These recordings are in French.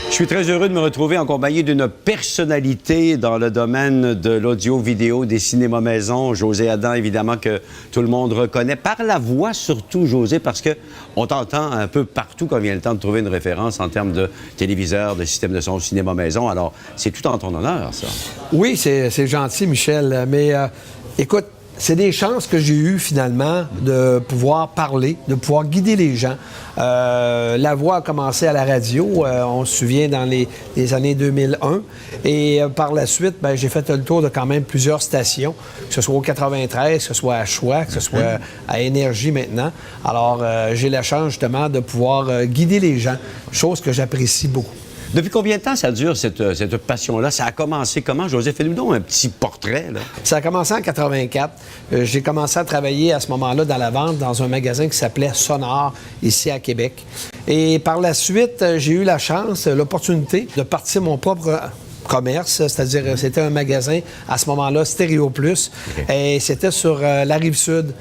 Je suis très heureux de me retrouver en compagnie d'une personnalité dans le domaine de l'audio-vidéo des cinémas maison. José Adam, évidemment, que tout le monde reconnaît. Par la voix surtout, José, parce qu'on t'entend un peu partout quand vient le temps de trouver une référence en termes de téléviseur, de système de son cinéma maison. Alors, c'est tout en ton honneur, ça. Oui, c'est gentil, Michel. Mais écoute, c'est des chances que j'ai eues, finalement, de pouvoir parler, de pouvoir guider les gens. La voix a commencé à la radio, on se souvient, dans les années 2001. Et par la suite, j'ai fait le tour de quand même plusieurs stations, que ce soit au 93, que ce soit à Choix, que ce soit à Énergie maintenant. Alors, j'ai la chance, justement, de pouvoir guider les gens, chose que j'apprécie beaucoup. Depuis combien de temps ça dure, cette passion-là? Ça a commencé comment, José? Fais-nous donc un petit portrait, là. Ça a commencé en 84. J'ai commencé à travailler à ce moment-là dans la vente dans un magasin qui s'appelait Sonore, ici à Québec. Et par la suite, j'ai eu la chance, l'opportunité de partir mon propre commerce, c'est-à-dire c'était un magasin à ce moment-là, Stéréo Plus, et c'était sur la Rive-Sud.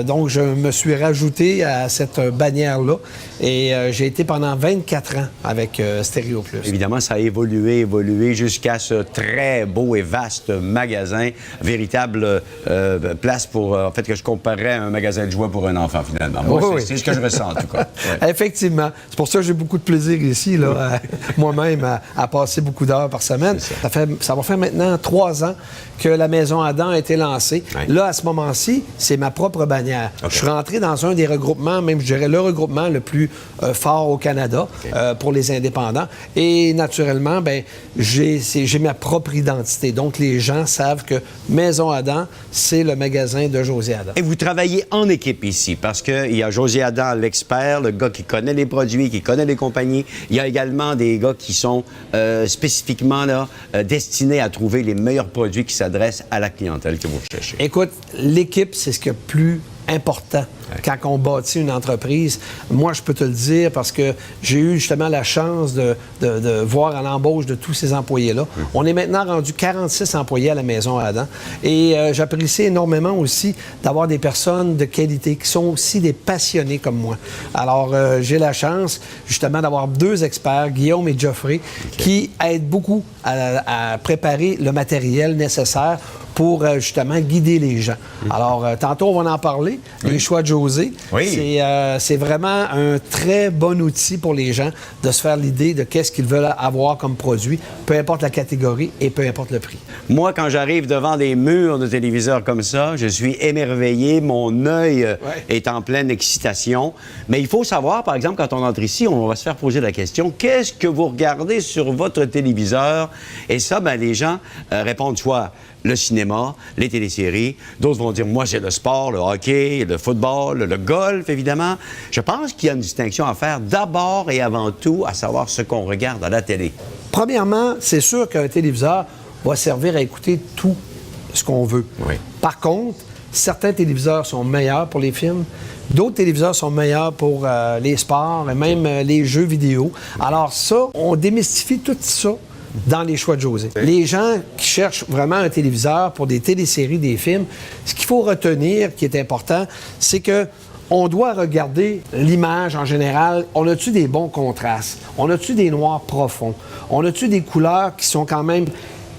Donc, je me suis rajouté à cette bannière-là et j'ai été pendant 24 ans avec Stéréo Plus. Évidemment, ça a évolué jusqu'à ce très beau et vaste magasin, véritable place pour, en fait, que je comparais à un magasin de jouets pour un enfant, finalement. Moi, c'est ce que je ressens, en tout cas. Ouais. Effectivement. C'est pour ça que j'ai beaucoup de plaisir ici, là, moi-même, à passer beaucoup d'heures par semaine. Ça va faire maintenant 3 ans que la Maison Adam a été lancée. Oui. Là, à ce moment-ci, c'est ma propre bannière. Okay. Je suis rentré dans un des regroupements, même je dirais le regroupement le plus fort au Canada pour les indépendants. Et naturellement, j'ai ma propre identité. Donc, les gens savent que Maison Adam, c'est le magasin de José Adam. Et vous travaillez en équipe ici, parce qu'il y a José Adam, l'expert, le gars qui connaît les produits, qui connaît les compagnies. Il y a également des gars qui sont spécifiquement là, destinés à trouver les meilleurs produits qui s'adressent à la clientèle que vous cherchez. Écoute, l'équipe, c'est ce qui est plus important quand on bâtit une entreprise. Moi, je peux te le dire parce que j'ai eu justement la chance de voir à l'embauche de tous ces employés-là. On est maintenant rendu 46 employés à la Maison Adam et j'apprécie énormément aussi d'avoir des personnes de qualité qui sont aussi des passionnés comme moi. Alors, j'ai la chance justement d'avoir 2 experts, Guillaume et Geoffrey, qui aident beaucoup à préparer le matériel nécessaire pour justement guider les gens. Alors, tantôt, on va en parler. Les choix de José, c'est vraiment un très bon outil pour les gens de se faire l'idée de qu'est-ce qu'ils veulent avoir comme produit, peu importe la catégorie et peu importe le prix. Moi, quand j'arrive devant des murs de téléviseurs comme ça, je suis émerveillé, mon œil est en pleine excitation. Mais il faut savoir, par exemple, quand on entre ici, on va se faire poser la question, qu'est-ce que vous regardez sur votre téléviseur? Et ça, les gens répondent soit le cinéma, les téléséries. D'autres vont dire, moi, c'est le sport, le hockey, le football, le golf, évidemment. Je pense qu'il y a une distinction à faire d'abord et avant tout, à savoir ce qu'on regarde à la télé. Premièrement, c'est sûr qu'un téléviseur va servir à écouter tout ce qu'on veut. Oui. Par contre, certains téléviseurs sont meilleurs pour les films, d'autres téléviseurs sont meilleurs pour les sports et même les jeux vidéo. Alors ça, on démystifie tout ça dans les choix de José. Les gens qui cherchent vraiment un téléviseur pour des téléséries, des films, ce qu'il faut retenir, qui est important, c'est que on doit regarder l'image en général. On a-tu des bons contrastes? On a-tu des noirs profonds? On a-tu des couleurs qui sont quand même,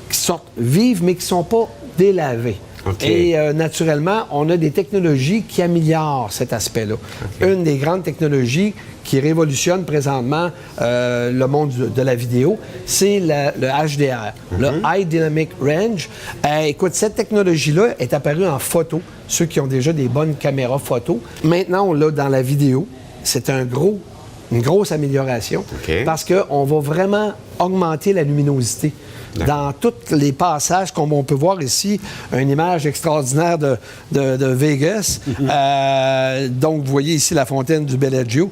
qui sortent vives, mais qui ne sont pas délavées? Okay. Et naturellement, on a des technologies qui améliorent cet aspect-là. Okay. Une des grandes technologies qui révolutionne présentement le monde de la vidéo, c'est le HDR, le High Dynamic Range. Écoute, cette technologie-là est apparue en photo, ceux qui ont déjà des bonnes caméras photo. Maintenant, on l'a dans la vidéo. C'est une grosse amélioration parce qu'on va vraiment augmenter la luminosité. Dans tous les passages, comme on peut voir ici, une image extraordinaire de Vegas. Donc, vous voyez ici la fontaine du Bellagio.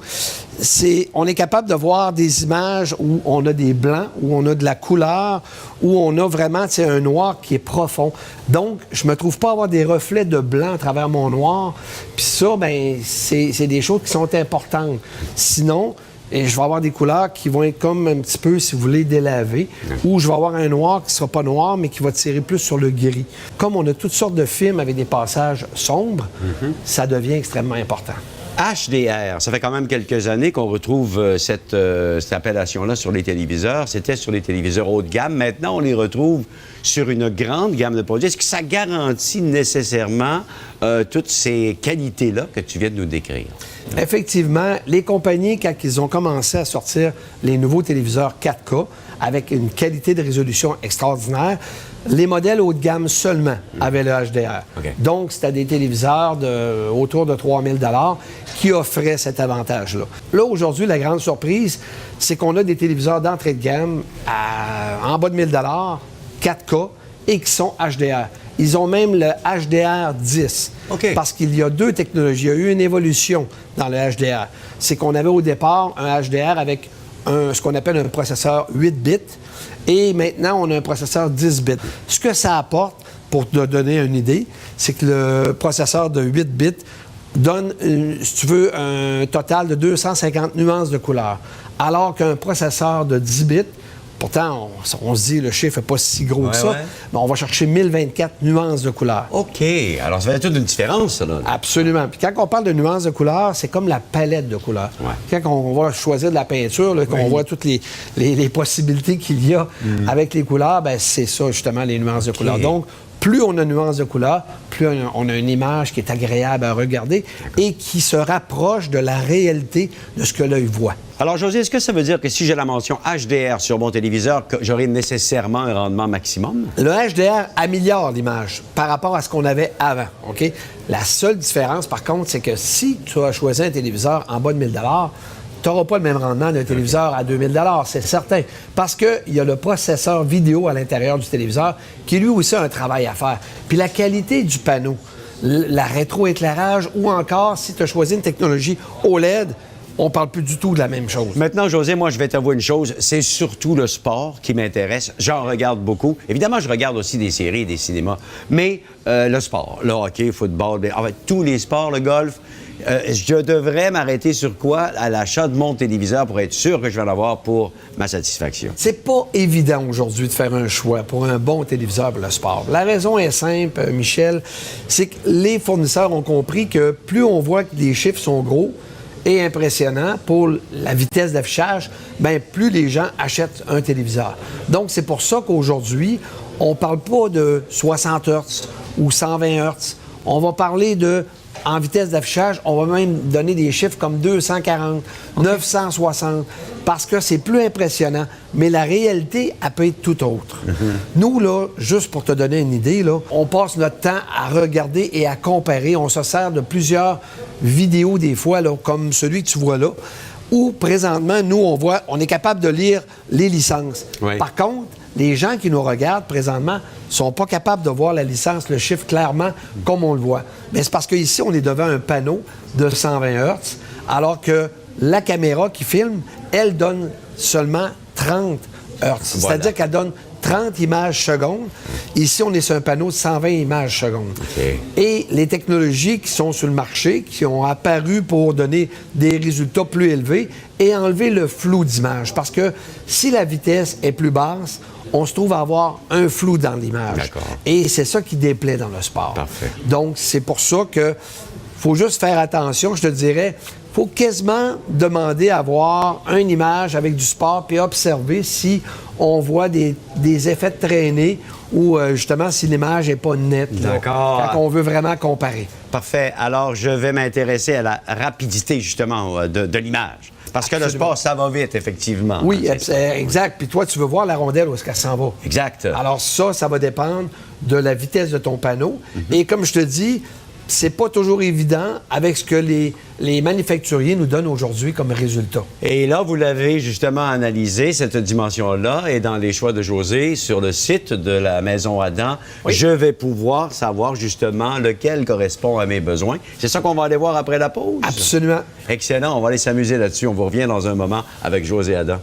On est capable de voir des images où on a des blancs, où on a de la couleur, où on a vraiment un noir qui est profond. Donc, je me trouve pas avoir des reflets de blanc à travers mon noir. Puis ça, c'est des choses qui sont importantes. Sinon, et je vais avoir des couleurs qui vont être comme un petit peu, si vous voulez, délavées, ou je vais avoir un noir qui ne sera pas noir, mais qui va tirer plus sur le gris. Comme on a toutes sortes de films avec des passages sombres, ça devient extrêmement important. HDR, ça fait quand même quelques années qu'on retrouve cette appellation-là sur les téléviseurs. C'était sur les téléviseurs haut de gamme. Maintenant, on les retrouve sur une grande gamme de produits. Est-ce que ça garantit nécessairement toutes ces qualités-là que tu viens de nous décrire? Effectivement, les compagnies, quand ils ont commencé à sortir les nouveaux téléviseurs 4K avec une qualité de résolution extraordinaire, les modèles haut de gamme seulement avaient le HDR. Okay. Donc, c'était des téléviseurs autour de 3 000 $ qui offraient cet avantage-là. Là, aujourd'hui, la grande surprise, c'est qu'on a des téléviseurs d'entrée de gamme en bas de 1 000 $, 4K, et qui sont HDR. Ils ont même le HDR 10. Okay. Parce qu'il y a deux technologies. Il y a eu une évolution dans le HDR. C'est qu'on avait au départ un HDR avec ce qu'on appelle un processeur 8 bits. Et maintenant, on a un processeur 10 bits. Ce que ça apporte, pour te donner une idée, c'est que le processeur de 8 bits donne, si tu veux, un total de 250 nuances de couleurs. Alors qu'un processeur de 10 bits, pourtant, on se dit le chiffre n'est pas si gros que ça, mais on va chercher 1024 nuances de couleurs. OK. Alors, ça fait toute une différence, ça, là. Absolument. Puis quand on parle de nuances de couleurs, c'est comme la palette de couleurs. Ouais. Quand on va choisir de la peinture, là, qu'on voit toutes les possibilités qu'il y a avec les couleurs, ben c'est ça, justement, les nuances de couleurs. Donc, plus on a de nuances de couleurs, plus on a une image qui est agréable à regarder et qui se rapproche de la réalité de ce que l'œil voit. Alors, José, est-ce que ça veut dire que si j'ai la mention HDR sur mon téléviseur, que j'aurai nécessairement un rendement maximum? Le HDR améliore l'image par rapport à ce qu'on avait avant, OK? La seule différence, par contre, c'est que si tu as choisi un téléviseur en bas de 1 000 $, tu n'auras pas le même rendement d'un téléviseur à 2 000 $, c'est certain. Parce qu'il y a le processeur vidéo à l'intérieur du téléviseur qui, lui aussi, a un travail à faire. Puis la qualité du panneau, la rétroéclairage ou encore, si tu as choisi une technologie OLED, on ne parle plus du tout de la même chose. Maintenant, José, moi, je vais t'avouer une chose. C'est surtout le sport qui m'intéresse. J'en regarde beaucoup. Évidemment, je regarde aussi des séries, des cinémas. Mais le sport, le hockey, le football, tous les sports, le golf, je devrais m'arrêter sur quoi à l'achat de mon téléviseur pour être sûr que je vais l'avoir pour ma satisfaction? C'est pas évident aujourd'hui de faire un choix pour un bon téléviseur pour le sport. La raison est simple, Michel, c'est que les fournisseurs ont compris que plus on voit que les chiffres sont gros et impressionnants pour la vitesse d'affichage, bien, plus les gens achètent un téléviseur. Donc, c'est pour ça qu'aujourd'hui, on ne parle pas de 60 Hz ou 120 Hz. On va parler de, en vitesse d'affichage, on va même donner des chiffres comme 240, 960, parce que c'est plus impressionnant. Mais la réalité, elle peut être tout autre. Nous, là, juste pour te donner une idée, là, on passe notre temps à regarder et à comparer. On se sert de plusieurs vidéos, des fois, là, comme celui que tu vois là, où, présentement, nous, on est capable de lire les licences. Oui. Par contre, les gens qui nous regardent présentement sont pas capables de voir la licence, le chiffre clairement comme on le voit. Mais c'est parce qu'ici, on est devant un panneau de 120 Hz, alors que la caméra qui filme, elle donne seulement 30 Hz. Voilà. C'est-à-dire qu'elle donne 30 images secondes. Ici, on est sur un panneau de 120 images secondes. Okay. Et les technologies qui sont sur le marché, qui ont apparu pour donner des résultats plus élevés et enlever le flou d'image. Parce que si la vitesse est plus basse, on se trouve à avoir un flou dans l'image. D'accord. Et c'est ça qui déplaît dans le sport. Parfait. Donc, c'est pour ça que faut juste faire attention, je te dirais. Il faut quasiment demander à voir une image avec du sport puis observer si on voit des effets de traînée ou justement si l'image n'est pas nette. D'accord. Quand on veut vraiment comparer. Parfait. Alors, je vais m'intéresser à la rapidité, justement, de l'image. Parce que Absolument. le sport, ça va vite, effectivement. Oui, C'est ça. exact. Puis toi, tu veux voir la rondelle où est-ce qu'elle s'en va. Exact. Alors ça va dépendre de la vitesse de ton panneau. Et comme je te dis, c'est pas toujours évident avec ce que les manufacturiers nous donnent aujourd'hui comme résultat. Et là, vous l'avez justement analysé, cette dimension-là, et dans les choix de José, sur le site de la Maison Adam, Oui. je vais pouvoir savoir justement lequel correspond à mes besoins. C'est ça qu'on va aller voir après la pause? Absolument. Excellent, on va aller s'amuser là-dessus. On vous revient dans un moment avec José Adam.